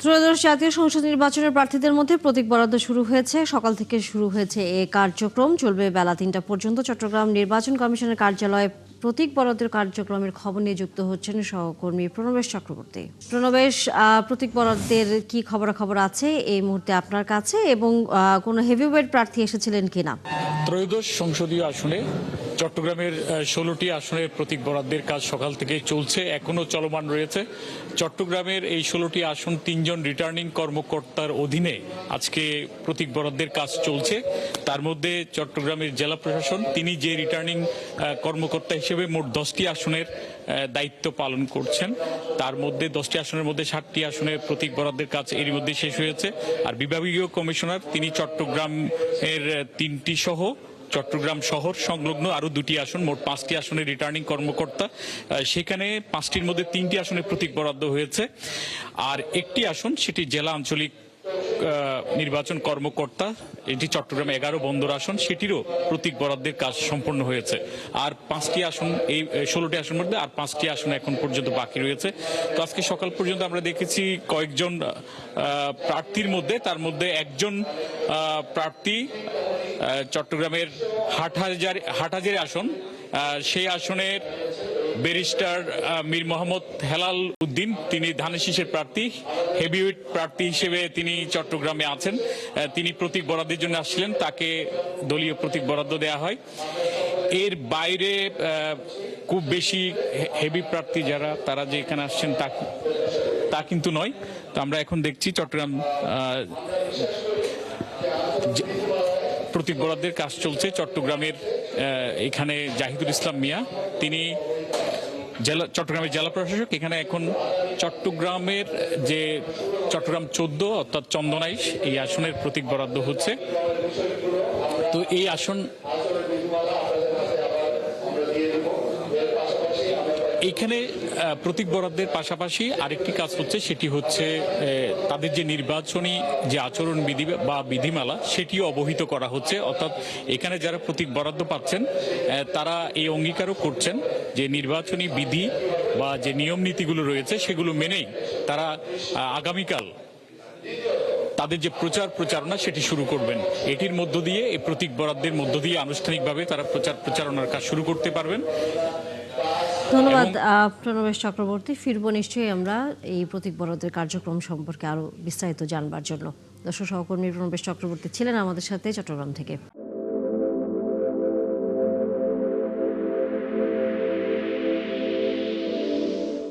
ত্রয়োদশ জাতীয় সংসদ নির্বাচনের প্রার্থীদের মধ্যে প্রতীক বরাদ্দ শুরু হয়েছে। সকাল থেকে শুরু হয়েছে এ কার্যক্রম, চলবে বেলা ৩টা পর্যন্ত। চট্টগ্রাম নির্বাচন কমিশনের কার্যালয়ে প্রতীক বরাদ্দের কার্যক্রমের খবর নিয়ে যুক্ত হচ্ছেন সহকর্মী প্রণবেশ চক্রবর্তী। প্রণবেশ, প্রতীক বরাদ্দের কি খবরাখবর আছে এই মুহূর্তে আপনার কাছে, এবং কোনো হেভিওয়েট প্রার্থী এসেছিলেন কিনা? ত্রয়োদশ সংসদীয় আসনে চট্টগ্রামের 16টি আসনের প্রতীক বরাদ্দের কাজ সকাল থেকে চলছে, এখনো চলমান রয়েছে। চট্টগ্রামের এই 16টি আসন 3 জন রিটার্নিং কর্মকর্তার অধীনে আজকে প্রতীক বরাদ্দের কাজ চলছে। তার মধ্যে চট্টগ্রামের জেলা প্রশাসন, তিনি যে রিটার্নিং কর্মকর্তা হিসেবে মোট 10টি আসনের দায়িত্ব পালন করছেন। তার মধ্যে 10টি আসনের মধ্যে 7টি আসনের প্রতীক বরাদ্দের কাজ এরই মধ্যে শেষ হয়েছে। আর বিভাগীয় কমিশনার তিনি চট্টগ্রামের 3টি সহ চট্টগ্রাম শহর সংলগ্ন আরো 2টি আসন, মোট 5টি আসনের রিটার্নিং কর্মকর্তা। সেখানে 5টির মধ্যে 3টি আসনের প্রতীক বরাদ্দ হয়েছে। আর একটি আসন, সেটি জেলা আঞ্চলিক নির্বাচন কর্মকর্তা, এটি চট্টগ্রামে 11 বন্দর আসন, সেটিরও প্রতীক বরাদ্দের কাজ সম্পন্ন হয়েছে। আর 5টি আসন, এই 16টি আসনের মধ্যে আর 5টি আসন এখন পর্যন্ত বাকি রয়েছে। তো আজকে সকাল পর্যন্ত আমরা দেখেছি কয়েকজন প্রার্থীর মধ্যে, তার মধ্যে একজন প্রার্থী চট্টগ্রামের হাটহাজারী আসন, সেই আসনের ব্যারিস্টার মীর মোহাম্মদ হেলাল উদ্দিন, তিনি ধানের শীষের প্রার্থী, হেভিওয়েট প্রার্থী হিসেবে তিনি চট্টগ্রামে আছেন। তিনি প্রতীক বরাদ্দের জন্য আসছিলেন, তাকে দলীয় প্রতীক বরাদ্দ দেওয়া হয়। এর বাইরে খুব বেশি হেভি প্রার্থী যারা, তারা যে এখানে আসছেন তা কিন্তু নয়। তো আমরা এখন দেখছি চট্টগ্রাম প্রতীক বরাদ্দের কাজ চলছে। চট্টগ্রামের এখানে জাহিদুল ইসলাম মিয়া, তিনি চট্টগ্রামের জেলা প্রশাসক। এখানে এখন চট্টগ্রামের যে চট্টগ্রাম 14 অর্থাৎ চন্দনাইশ, এই আসনের প্রতীক বরাদ্দ হচ্ছে। তো এই আসন, এইখানে প্রতীক বরাদ্দের পাশাপাশি আরেকটি কাজ হচ্ছে, সেটি হচ্ছে তাদের যে নির্বাচনী যে আচরণ বিধি বা বিধিমালা, সেটিও অবহিত করা হচ্ছে। অর্থাৎ এখানে যারা প্রতীক বরাদ্দ পাচ্ছেন, তারা এই অঙ্গীকারও করছেন যে নির্বাচনী বিধি বা যে নিয়ম নীতিগুলো রয়েছে সেগুলো মেনেই তারা আগামীকাল তাদের যে প্রচারণা সেটি শুরু করবেন। এটির মধ্য দিয়ে, এই প্রতীক বরাদ্দের মধ্য দিয়ে আনুষ্ঠানিকভাবে তারা প্রচারণার কাজ শুরু করতে পারবেন। ধন্যবাদ প্রণবেশ চক্রবর্তী। ফিরবো নিশ্চয়ই আমরা এই প্রতীক বরাদ্দের কার্যক্রম সম্পর্কে আরো বিস্তারিত জানবার জন্য। দর্শক, সহকর্মী প্রণবেশ চক্রবর্তী ছিলেন আমাদের সাথে চট্টগ্রাম থেকে।